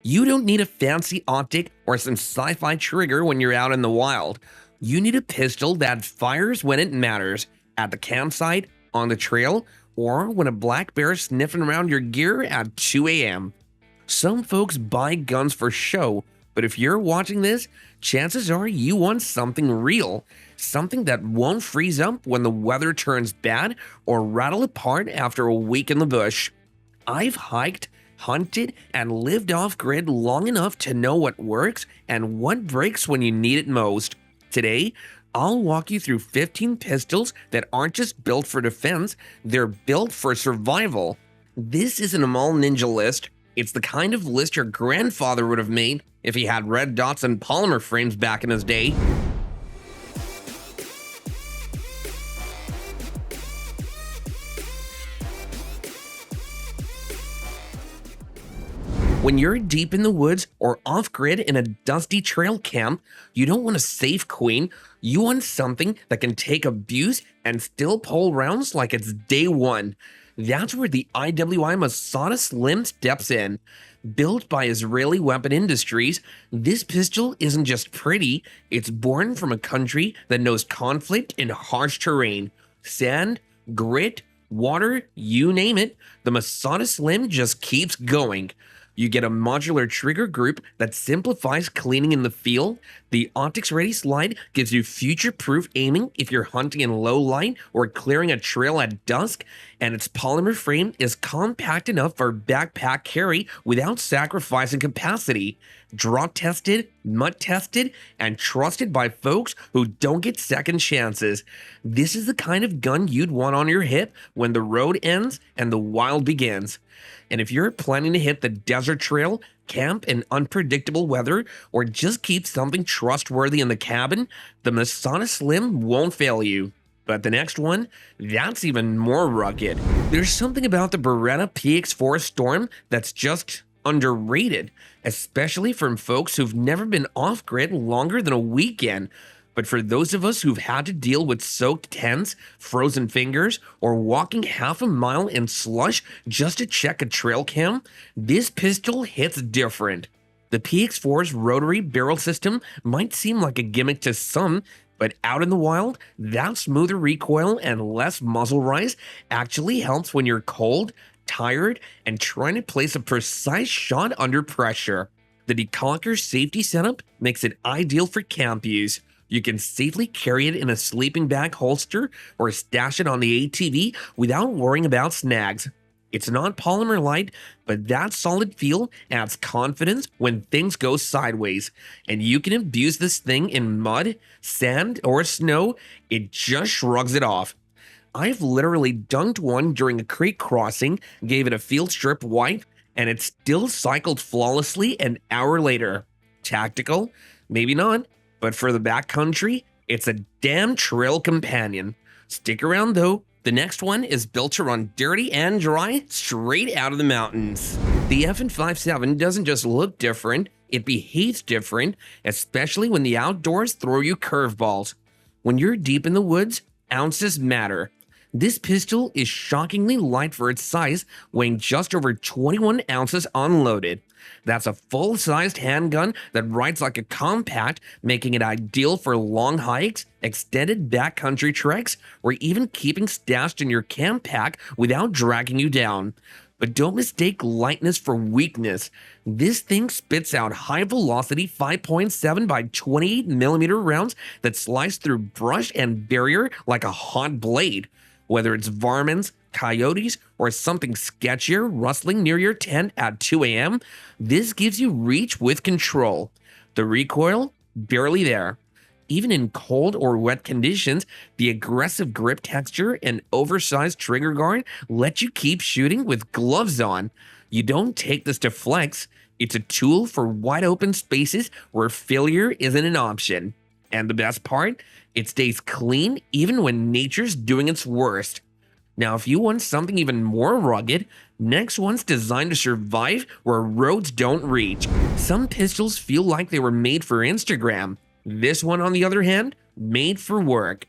You don't need a fancy optic or some sci-fi trigger when you're out in the wild. You need a pistol that fires when it matters, at the campsite, on the trail, or when a black bear's sniffing around your gear at 2 a.m. Some folks buy guns for show, but if you're watching this, chances are you want something real, something that won't freeze up when the weather turns bad or rattle apart after a week in the bush. I've hiked, hunted, and lived off-grid long enough to know what works and what breaks when you need it most. Today, I'll walk you through 15 pistols that aren't just built for defense, they're built for survival. This isn't a mall ninja list. It's the kind of list your grandfather would have made if he had red dots and polymer frames back in his day. When you're deep in the woods or off-grid in a dusty trail camp, you don't want a safe queen, you want something that can take abuse and still pull rounds like it's day one. That's where the IWI Masada Slim steps in. Built by Israeli weapon industries, this pistol isn't just pretty, it's born from a country that knows conflict in harsh terrain. Sand, grit, water, you name it, the Masada Slim just keeps going. You get a modular trigger group that simplifies cleaning in the field. The optics-ready slide gives you future-proof aiming if you're hunting in low light or clearing a trail at dusk, and its polymer frame is compact enough for backpack carry without sacrificing capacity. Drop-tested, mud-tested, and trusted by folks who don't get second chances. This is the kind of gun you'd want on your hip when the road ends and the wild begins. And if you're planning to hit the desert trail, camp in unpredictable weather, or just keep something trustworthy in the cabin, the Masada Slim won't fail you. But the next one, that's even more rugged. There's something about the Beretta PX4 Storm that's just underrated, especially from folks who've never been off-grid longer than a weekend. But for those of us who've had to deal with soaked tents, frozen fingers, or walking half a mile in slush just to check a trail cam, this pistol hits different. The PX4's rotary barrel system might seem like a gimmick to some, but out in the wild, that smoother recoil and less muzzle rise actually helps when you're cold, tired, and trying to place a precise shot under pressure. The Deconquer safety setup makes it ideal for camp use. You can safely carry it in a sleeping bag holster or stash it on the ATV without worrying about snags. It's not polymer light, but that solid feel adds confidence when things go sideways. And you can abuse this thing in mud, sand, or snow, it just shrugs it off. I've literally dunked one during a creek crossing, gave it a field strip wipe, and it still cycled flawlessly an hour later. Tactical? Maybe not. But for the backcountry, it's a damn trail companion. Stick around though, the next one is built to run dirty and dry straight out of the mountains. The FN57 doesn't just look different, it behaves different, especially when the outdoors throw you curveballs. When you're deep in the woods, ounces matter. This pistol is shockingly light for its size, weighing just over 21 ounces unloaded. That's a full-sized handgun that rides like a compact, making it ideal for long hikes, extended backcountry treks, or even keeping stashed in your camp pack without dragging you down. But don't mistake lightness for weakness. This thing spits out high-velocity 5.7 by 28mm rounds that slice through brush and barrier like a hot blade. Whether it's varmints, coyotes, or something sketchier rustling near your tent at 2 a.m., this gives you reach with control. The recoil? Barely there. Even in cold or wet conditions, the aggressive grip texture and oversized trigger guard let you keep shooting with gloves on. You don't take this to flex, it's a tool for wide open spaces where failure isn't an option. And the best part? It stays clean even when nature's doing its worst. Now, if you want something even more rugged, next one's designed to survive where roads don't reach. Some pistols feel like they were made for Instagram. This one, on the other hand, made for work.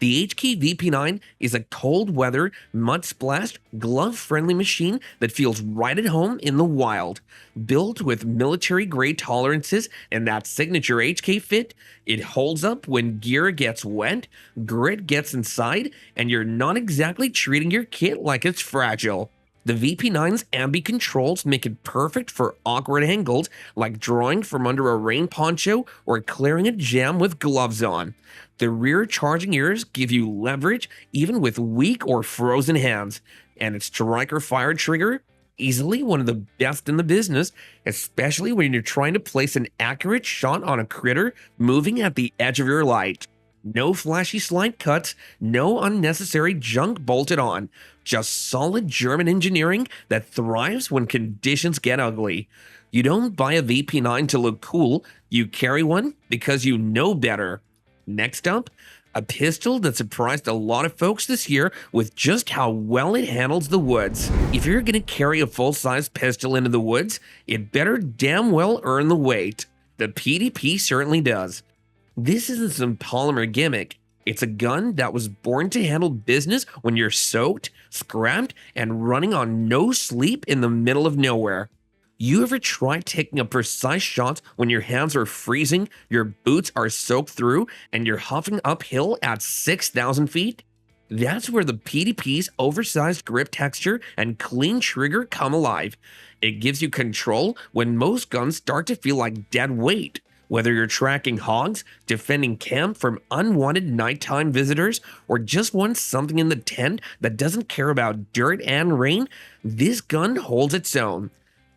The HK VP9 is a cold-weather, mud-splashed, glove-friendly machine that feels right at home in the wild. Built with military-grade tolerances and that signature HK fit, it holds up when gear gets wet, grit gets inside, and you're not exactly treating your kit like it's fragile. The VP9's ambi controls make it perfect for awkward angles like drawing from under a rain poncho or clearing a jam with gloves on. The rear charging ears give you leverage even with weak or frozen hands, and its striker fire trigger, easily one of the best in the business, especially when you're trying to place an accurate shot on a critter moving at the edge of your light. No flashy slide cuts, no unnecessary junk bolted on, just solid German engineering that thrives when conditions get ugly. You don't buy a VP9 to look cool, you carry one because you know better. Next up, a pistol that surprised a lot of folks this year with just how well it handles the woods. If you're gonna carry a full-size pistol into the woods, it better damn well earn the weight. The PDP certainly does. This isn't some polymer gimmick. It's a gun that was born to handle business when you're soaked, scrapped, and running on no sleep in the middle of nowhere. You ever try taking a precise shot when your hands are freezing, your boots are soaked through, and you're huffing uphill at 6,000 feet? That's where the PDP's oversized grip texture and clean trigger come alive. It gives you control when most guns start to feel like dead weight. Whether you're tracking hogs, defending camp from unwanted nighttime visitors, or just want something in the tent that doesn't care about dirt and rain, this gun holds its own.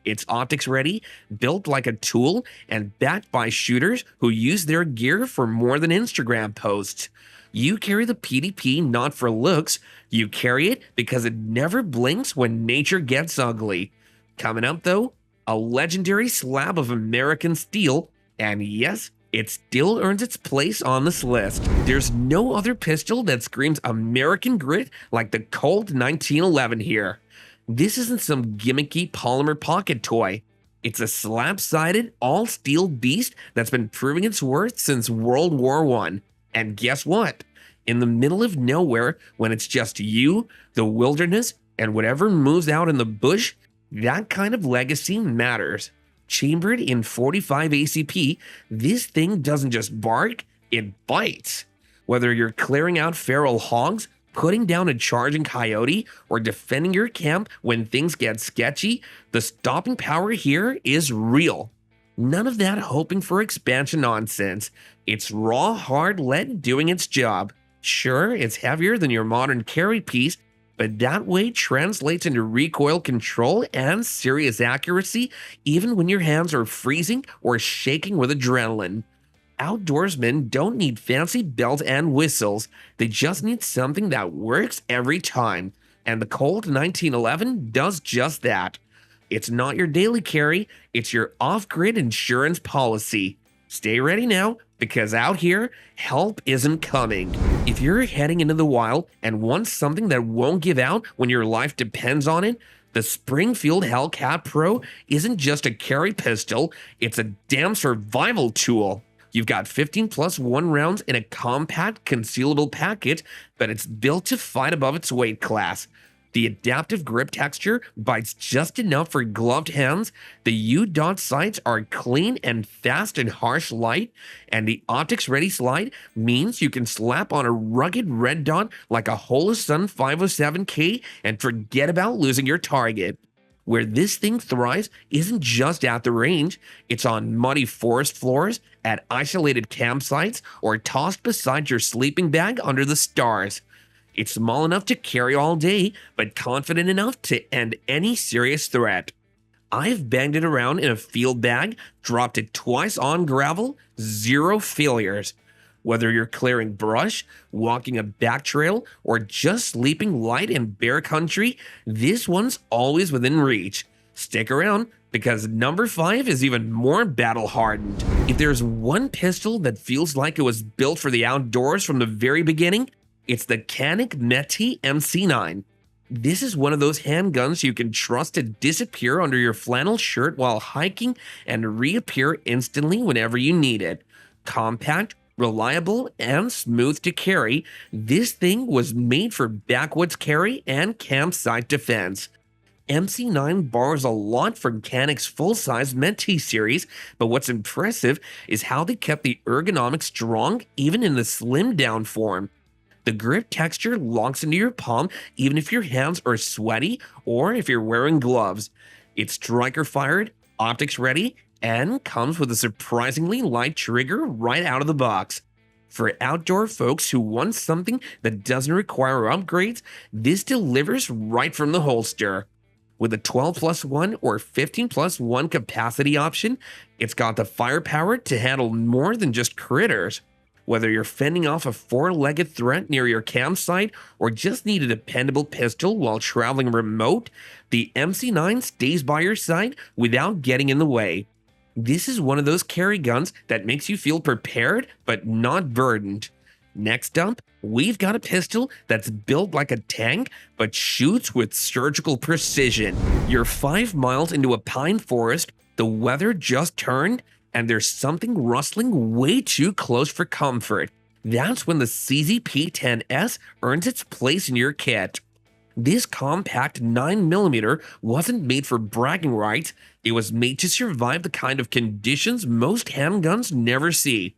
It's optics ready, built like a tool, and backed by shooters who use their gear for more than Instagram posts. You carry the PDP not for looks, you carry it because it never blinks when nature gets ugly. Coming up though, a legendary slab of American steel. And yes, it still earns its place on this list. There's no other pistol that screams American grit like the Colt 1911 here. This isn't some gimmicky polymer pocket toy. It's a slab-sided, all-steel beast that's been proving its worth since World War I. And guess what? In the middle of nowhere, when it's just you, the wilderness, and whatever moves out in the bush, that kind of legacy matters. Chambered in 45 ACP, this thing doesn't just bark, it bites. Whether you're clearing out feral hogs, putting down a charging coyote, or defending your camp when things get sketchy, the stopping power here is real. None of that hoping for expansion nonsense. It's raw, hard lead doing its job. Sure, it's heavier than your modern carry piece, but that weight translates into recoil control and serious accuracy even when your hands are freezing or shaking with adrenaline. Outdoorsmen don't need fancy bells and whistles, they just need something that works every time, and the Colt 1911 does just that. It's not your daily carry, it's your off-grid insurance policy. Stay ready now, because out here, help isn't coming. If you're heading into the wild and want something that won't give out when your life depends on it, the Springfield Hellcat Pro isn't just a carry pistol, it's a damn survival tool. You've got 15 plus 1 rounds in a compact, concealable packet, but it's built to fight above its weight class. The adaptive grip texture bites just enough for gloved hands, the U-dot sights are clean and fast in harsh light, and the optics-ready slide means you can slap on a rugged red dot like a Holosun 507K and forget about losing your target. Where this thing thrives isn't just at the range, it's on muddy forest floors, at isolated campsites, or tossed beside your sleeping bag under the stars. It's small enough to carry all day, but confident enough to end any serious threat. I've banged it around in a field bag, dropped it twice on gravel, 0 failures. Whether you're clearing brush, walking a back trail, or just sleeping light in bear country, this one's always within reach. Stick around, because number 5 is even more battle-hardened. If there's one pistol that feels like it was built for the outdoors from the very beginning, it's the Canik Meti MC9. This is one of those handguns you can trust to disappear under your flannel shirt while hiking and reappear instantly whenever you need it. Compact, Reliable and smooth to carry, this thing was made for backwoods carry and campsite defense. MC9 borrows a lot from Canic's full-size Mentee series, but what's impressive is how they kept the ergonomics strong even in the slimmed-down form. The grip texture locks into your palm even if your hands are sweaty or if you're wearing gloves. It's striker-fired, optics-ready, and comes with a surprisingly light trigger right out of the box. For outdoor folks who want something that doesn't require upgrades, this delivers right from the holster. With a 12 plus 1 or 15 plus 1 capacity option, it's got the firepower to handle more than just critters. Whether you're fending off a four-legged threat near your campsite or just need a dependable pistol while traveling remote, the MC9 stays by your side without getting in the way. This is one of those carry guns that makes you feel prepared but not burdened. Next up, we've got a pistol that's built like a tank but shoots with surgical precision. You're 5 miles into a pine forest, the weather just turned, and there's something rustling way too close for comfort. That's when the CZP-10S earns its place in your kit. This compact 9mm wasn't made for bragging rights, it was made to survive the kind of conditions most handguns never see.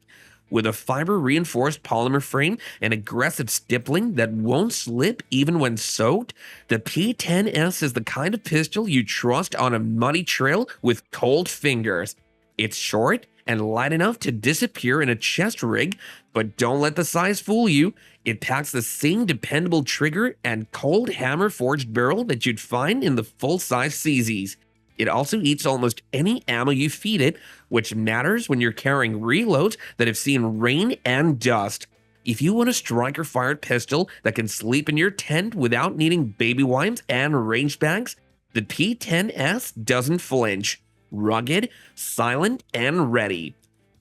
With a fiber-reinforced polymer frame and aggressive stippling that won't slip even when soaked, the P10S is the kind of pistol you trust on a muddy trail with cold fingers. It's short and light enough to disappear in a chest rig, but don't let the size fool you. It packs the same dependable trigger and cold hammer-forged barrel that you'd find in the full-size CZs. It also eats almost any ammo you feed it, which matters when you're carrying reloads that have seen rain and dust. If you want a striker-fired pistol that can sleep in your tent without needing baby wipes and range bags, the P10S doesn't flinch. Rugged, silent, and ready.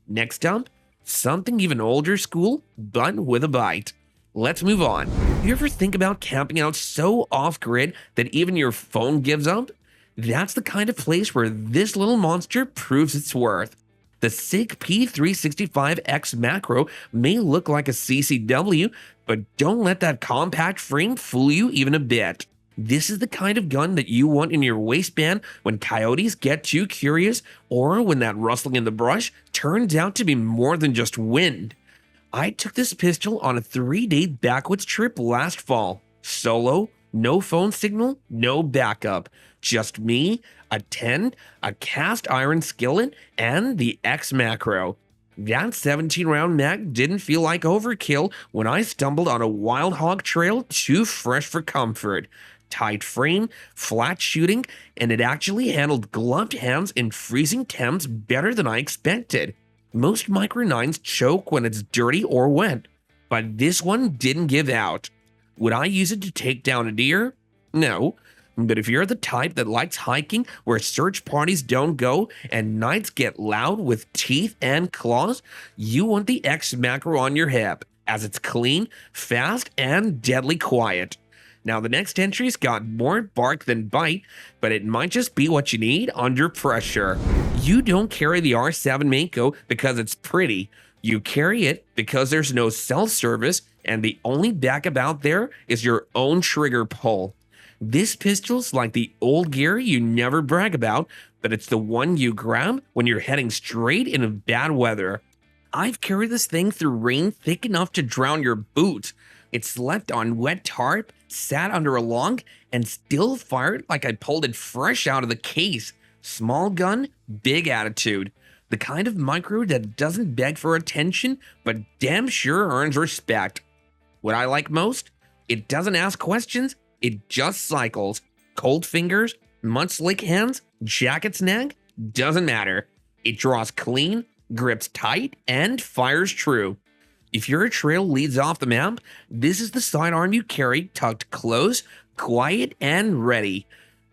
Next up, something even older school, but with a bite. Let's move on. You ever think about camping out so off-grid that even your phone gives up? That's the kind of place where this little monster proves its worth. The SIG P365X macro may look like a CCW, but don't let that compact frame fool you even a bit. This is the kind of gun that you want in your waistband when coyotes get too curious or when that rustling in the brush turns out to be more than just wind. I took this pistol on a 3-day backwoods trip last fall. Solo, no phone signal, no backup. Just me, a tent, a cast iron skillet, and the X macro. That 17-round mag didn't feel like overkill when I stumbled on a wild hog trail too fresh for comfort. Tight frame, flat shooting, and it actually handled gloved hands in freezing temps better than I expected. Most Micro 9s choke when it's dirty or wet, but this one didn't give out. Would I use it to take down a deer? No. But if you're the type that likes hiking where search parties don't go and nights get loud with teeth and claws, you want the X macro on your hip, as it's clean, fast, and deadly quiet. Now, the next entry's got more bark than bite, but it might just be what you need under pressure. You don't carry the R7 Mako because it's pretty. You carry it because there's no cell service, and the only backup out there is your own trigger pull. This pistol's like the old gear you never brag about, but it's the one you grab when you're heading straight into bad weather. I've carried this thing through rain thick enough to drown your boots. It slept on wet tarp, sat under a log, and still fired like I pulled it fresh out of the case. Small gun, big attitude. The kind of micro that doesn't beg for attention, but damn sure earns respect. What I like most? It doesn't ask questions, it just cycles. Cold fingers, mud slick hands, jacket snag, doesn't matter. It draws clean, grips tight, and fires true. If your trail leads off the map, this is the sidearm you carry tucked close, quiet, and ready.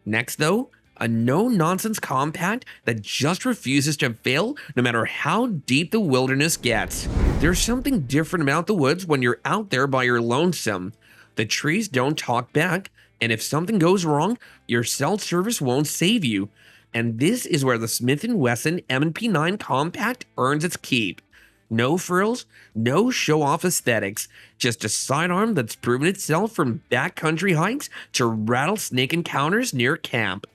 Next though, a no-nonsense compact that just refuses to fail no matter how deep the wilderness gets. There's something different about the woods when you're out there by your lonesome. The trees don't talk back, and if something goes wrong, your cell service won't save you. And this is where the Smith & Wesson M&P9 compact earns its keep. No frills, no show-off aesthetics, just a sidearm that's proven itself from backcountry hikes to rattlesnake encounters near camp.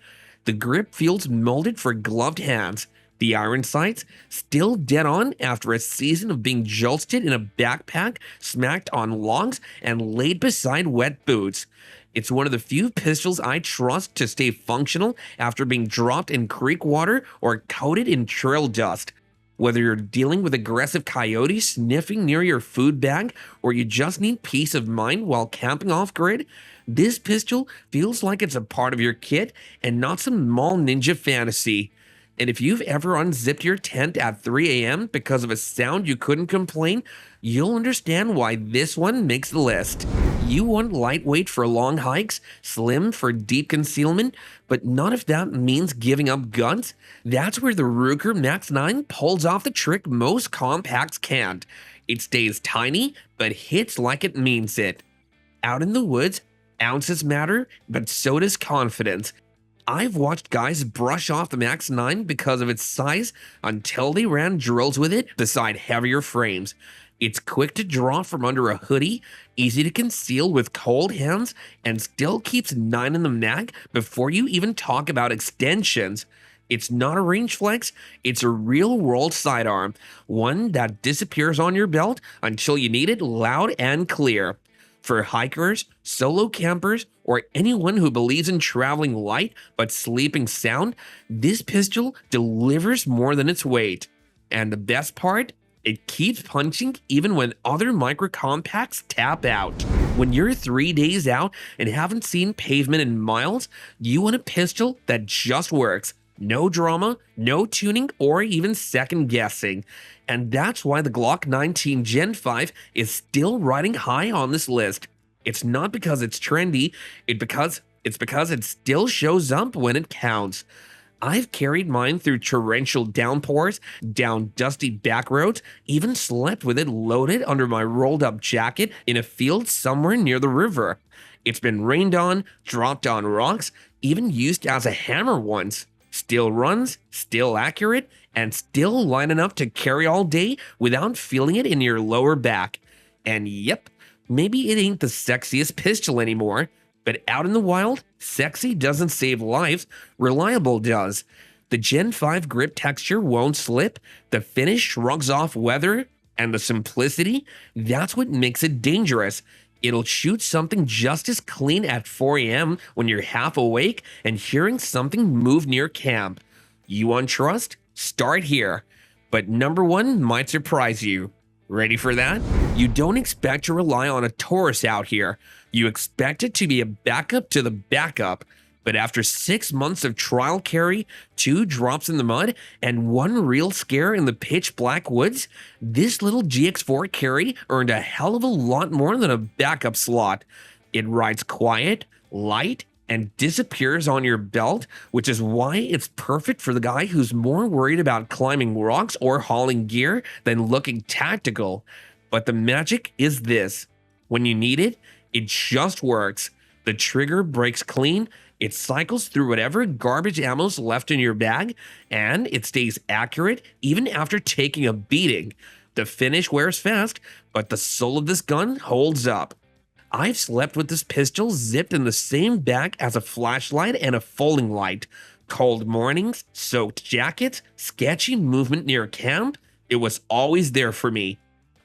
The grip feels molded for gloved hands. The iron sights still dead on after a season of being jolted in a backpack, smacked on logs, and laid beside wet boots. It's one of the few pistols I trust to stay functional after being dropped in creek water or coated in trail dust. Whether you're dealing with aggressive coyotes sniffing near your food bag or you just need peace of mind while camping off grid, this pistol feels like it's a part of your kit and not some mall ninja fantasy. And if you've ever unzipped your tent at 3 a.m. because of a sound you couldn't complain, you'll understand why this one makes the list. You want lightweight for long hikes, slim for deep concealment, but not if that means giving up guns? That's where the Ruger Max 9 pulls off the trick most compacts can't. It stays tiny, but hits like it means it. Out in the woods, ounces matter, but so does confidence. I've watched guys brush off the Max 9 because of its size until they ran drills with it beside heavier frames. It's quick to draw from under a hoodie, easy to conceal with cold hands, and still keeps 9 in the mag before you even talk about extensions. It's not a range flex, it's a real-world sidearm, one that disappears on your belt until you need it loud and clear. For hikers, solo campers, or anyone who believes in traveling light but sleeping sound, this pistol delivers more than its weight. And the best part? It keeps punching even when other micro compacts tap out. When you're 3 days out and haven't seen pavement in miles, you want a pistol that just works. No drama, no tuning, or even second guessing. And that's why the Glock 19 Gen 5 is still riding high on this list. It's not because it's trendy, it's because it still shows up when it counts. I've carried mine through torrential downpours, down dusty back roads, even slept with it loaded under my rolled up jacket in a field somewhere near the river. It's been rained on, dropped on rocks, even used as a hammer once. Still runs, still accurate, and still light enough to carry all day without feeling it in your lower back. And yep, maybe it ain't the sexiest pistol anymore, but out in the wild, sexy doesn't save lives, reliable does. The Gen 5 grip texture won't slip, the finish shrugs off weather, and the simplicity, that's what makes it dangerous. It'll shoot something just as clean at 4 a.m. when you're half awake and hearing something move near camp. You want trust? Start here. But number one might surprise you. Ready for that? You don't expect to rely on a Taurus out here. You expect it to be a backup to the backup. But after 6 months of trial carry, 2 drops in the mud, and 1 real scare in the pitch black woods, this little GX4 carry earned a hell of a lot more than a backup slot. It rides quiet, light, and disappears on your belt, which is why it's perfect for the guy who's more worried about climbing rocks or hauling gear than looking tactical. But the magic is this. When you need it, it just works. The trigger breaks clean, it cycles through whatever garbage ammo's left in your bag, and it stays accurate even after taking a beating. The finish wears fast, but the soul of this gun holds up. I've slept with this pistol zipped in the same bag as a flashlight and a folding light. Cold mornings, soaked jackets, sketchy movement near camp, it was always there for me.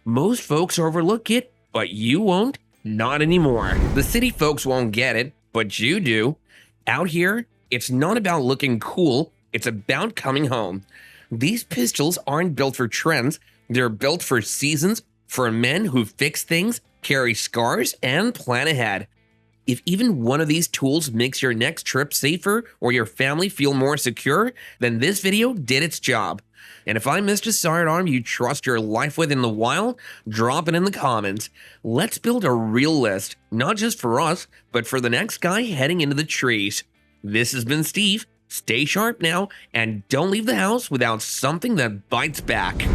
Most folks overlook it, but you won't. Not anymore. The city folks won't get it, but you do. Out here, it's not about looking cool, it's about coming home. These pistols aren't built for trends, they're built for seasons, for men who fix things, carry scars, and plan ahead. If even one of these tools makes your next trip safer or your family feel more secure, then this video did its job. And if I missed a sidearm you trust your life with in the wild, drop it in the comments. Let's build a real list, not just for us, but for the next guy heading into the trees. This has been Steve. Stay sharp now, and don't leave the house without something that bites back.